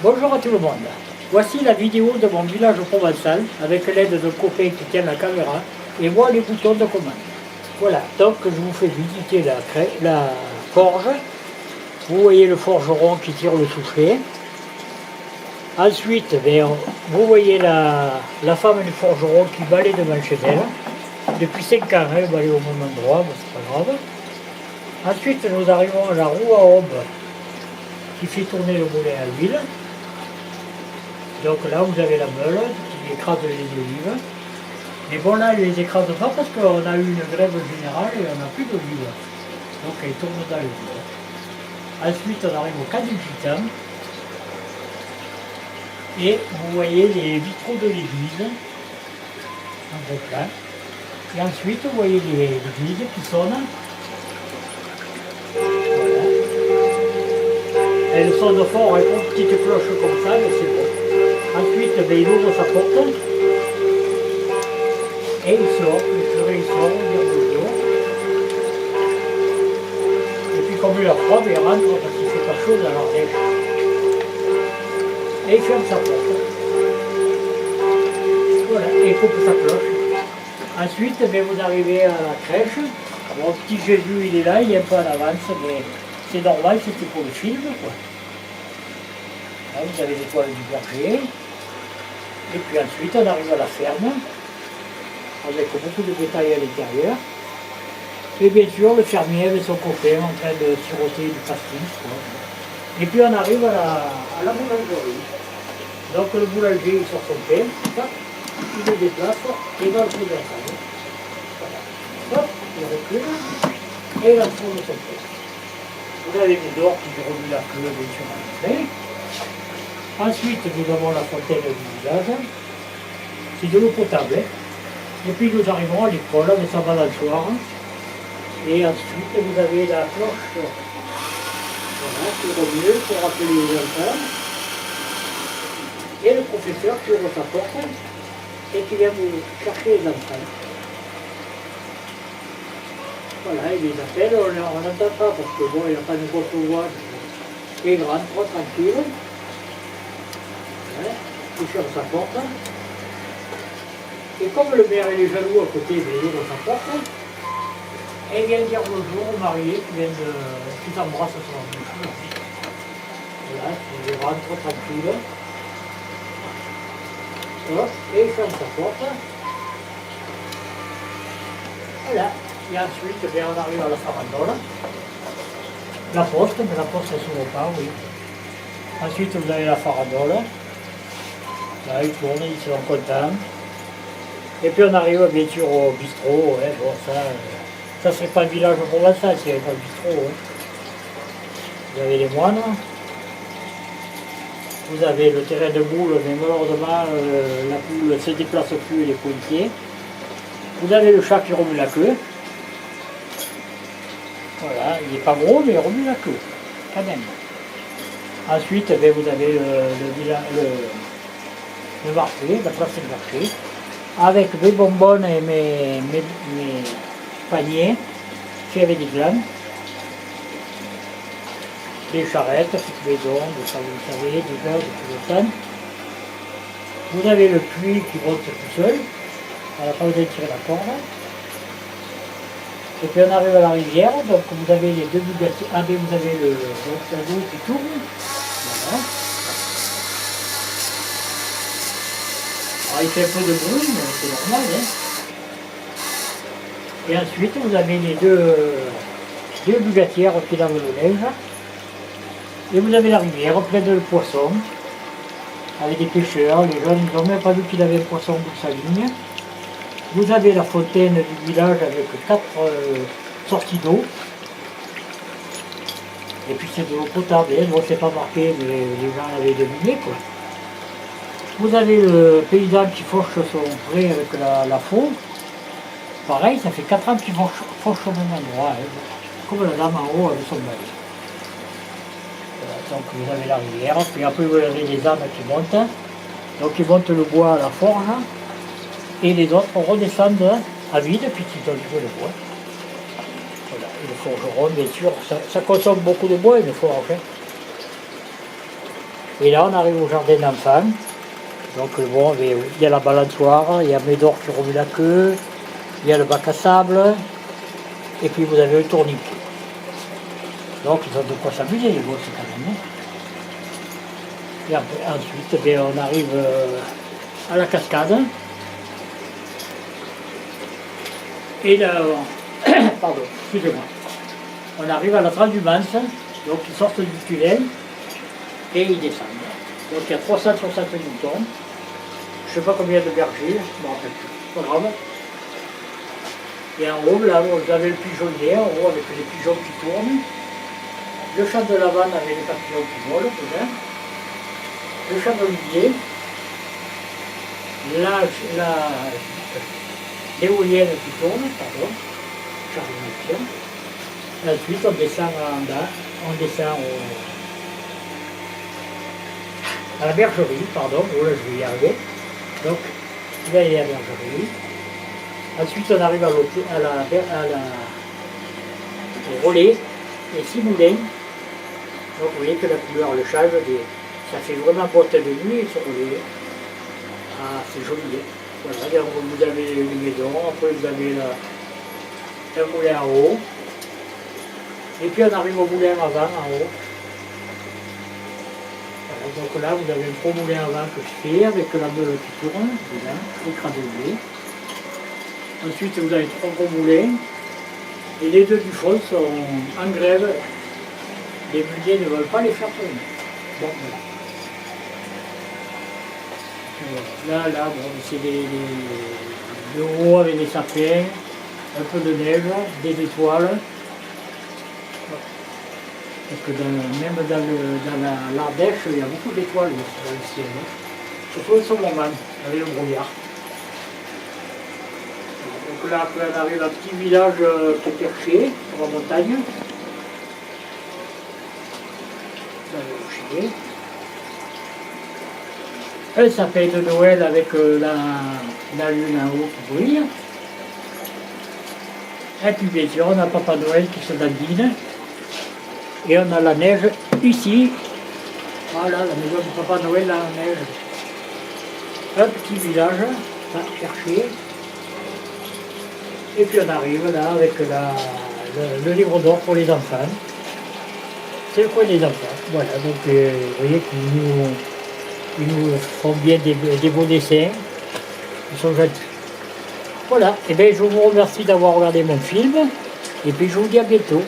Bonjour à tout le monde. Voici la vidéo de mon village provençal avec l'aide d'un copain qui tient la caméra et moi les boutons de commande. Voilà, donc je vous fais visiter la forge. Vous voyez le forgeron qui tire le soufflet. Ensuite, vous voyez la femme du forgeron qui balaye devant chez elle. Depuis 5 ans, elle balaye au même endroit, mais c'est pas grave. Ensuite, nous arrivons à la roue à aube qui fait tourner le moulin à l'huile. Donc là, vous avez la meule qui écrase les olives. Mais bon, là, elle ne les écrase pas parce qu'on a eu une grève générale et on n'a plus d'olives. Donc elle tourne dans l'huile. Ensuite, on arrive au cas du pitin. Et vous voyez les vitraux de l'église, en gros plan. Et ensuite, vous voyez l'église qui sonne. Voilà. Elle sonne fort avec une petite cloche comme ça, mais c'est bon. Ensuite, il ouvre sa porte. Et il sort, le curé il sort, il vient de dehors. Et puis comme il a froid, il rentre parce qu'il ne fait pas chaud dans l'Ardèche. Et il ferme sa porte. Voilà, et il coupe sa cloche. Ensuite, vous arrivez à la crèche. Bon, petit Jésus, il est là, il est un peu en avance, mais c'est normal, c'était pour le film, quoi. Là, vous avez l'étoile du berger. Et puis ensuite, on arrive à la ferme, avec beaucoup de détails à l'intérieur. Et bien sûr, le fermier avec son copain en train de siroter du pastis, quoi. Et puis on arrive à la boulangerie. Donc le boulanger, il sort son pain, il le déplace et va le foutre dans sa main. Voilà. Hop, il recule et il enfourne son pain. Vous avez des dehors qui remue la queue, bien sûr, en entrée. Ensuite, nous avons la fontaine du village. C'est de l'eau potable. Et puis nous arrivons à l'école avec sa balançoire. Et ensuite, vous avez la cloche. Voilà, qui remue pour rappeler les enfants. Et le professeur qui ouvre sa porte et qui vient vous chercher les enfants. Voilà, il les appelle, on n'entend pas parce que bon, il n'a pas de grosse voix. Et il rentre tranquille. Voilà, il ferme sa porte. Et comme le maire est jaloux à côté, il ouvre sa porte. Et il vient dire bonjour aux mariés qui s'embrassent sur la bouche. Voilà, il rentre tranquille. Hop, et il ferme sa porte. Voilà. Et ensuite, on arrive à la farandole. La poste, mais la poste ne s'ouvre pas, oui. Ensuite, vous avez la farandole. Là, ils tournent, ils sont contents. Et puis on arrive bien sûr au bistrot. Ouais, bon, ça serait pas le village provençal s'il n'y avait pas le bistrot. Hein. Vous avez les moines. Vous avez le terrain de boule, mais malheureusement, la poule ne se déplace plus et les pointiers. Vous avez le chat qui remue la queue. Voilà, il n'est pas gros, mais il remue la queue, quand même. Ensuite, vous avez le marché, la place du marché, avec mes bonbonnes et mes paniers faits avec des glanes. Des charrettes, petites maisons, ça vous savez, des beurres, des kilotanes. Vous avez le puits qui monte tout seul, on n'a pas besoin de tirer la corde. Et puis on arrive à la rivière, donc vous avez les deux bugatti, vous avez le l'eau qui tourne. Voilà. Alors il fait un peu de bruit, mais c'est normal. Hein. Et ensuite vous avez les deux bugatières qui lavent le linge. Et vous avez la rivière pleine de poissons, avec des pêcheurs, les jeunes n'ont même pas vu qu'il avait un poisson pour sa ligne. Vous avez la fontaine du village avec 4 sorties d'eau. Et puis c'est de l'eau potable, hein. Bon, c'est pas marqué, mais les gens l'avaient deviné, quoi. Vous avez le paysan qui fauche son pré avec la faux. Pareil, ça fait 4 ans qu'il fauche au même endroit, hein. Comme la dame en haut avec son balai. Donc vous avez la rivière, puis après vous avez les ânes qui montent. Donc ils montent le bois à la forge, et les autres redescendent à vide, puis ils donnent le bois. Voilà, et le forgeron, bien sûr, ça consomme beaucoup de bois, une forge. Et là, on arrive au jardin d'enfants. Donc bon, il y a la balançoire, il y a Médor qui remue la queue, il y a le bac à sable, et puis vous avez le tourniquet. Donc ils ont de quoi s'amuser les gosses quand même. Et après, ensuite, on arrive à la cascade. Et là, pardon, excusez-moi. On arrive à la transhumance, donc ils sortent du tunnel et ils descendent. Donc il y a 360 moutons. Je ne sais pas combien de bergers, je ne me rappelle plus, c'est pas grave. Et en haut, là, vous avez le pigeonnier, en haut avec les pigeons qui tournent. Le champ de lavande avec les papillons qui volent, peut-être. Le champ d'olivier. L'éolienne qui tourne, pardon. Ensuite, on descend en bas, on descend à la bergerie, pardon, oh là, je vais y arriver. Donc, là, il y a la bergerie. Ensuite, on arrive au relais, les 6 moulins. Donc, vous voyez que la couleur, le change, ça fait vraiment boîte de nuit, ce relais. Ah, c'est joli. Voilà, vous avez les maisons, après vous avez un moulin en haut. Et puis on arrive au moulin à vent en haut. Voilà, donc là vous avez un gros moulin à vent que je fais avec la meule qui tourne, dedans, écrasé de blé. Ensuite vous avez 3 gros moulins. Et les 2 du fond sont en grève. Les meuniers ne veulent pas les faire tourner. Bon, voilà. Là, bon, c'est le haut avec des sapins, un peu de neige, des étoiles. Parce que même dans l'Ardèche, il y a beaucoup d'étoiles dans le ciel. Surtout au ce moment, avec le brouillard. Donc là, après, on arrive à un petit village qui est perché, sur la montagne. Un sapin de Noël avec la lune en haut qui brille. Et puis bien sûr, on a Papa Noël qui se dandine. Et on a la neige ici. Voilà, la maison de Papa Noël, la neige. Un petit village, perché. Et puis on arrive là avec le livre d'or pour les enfants. C'est le coin des enfants. Voilà, donc vous voyez qu'ils nous font bien des beaux dessins. Ils sont gentils. Voilà, et bien je vous remercie d'avoir regardé mon film. Et puis je vous dis à bientôt.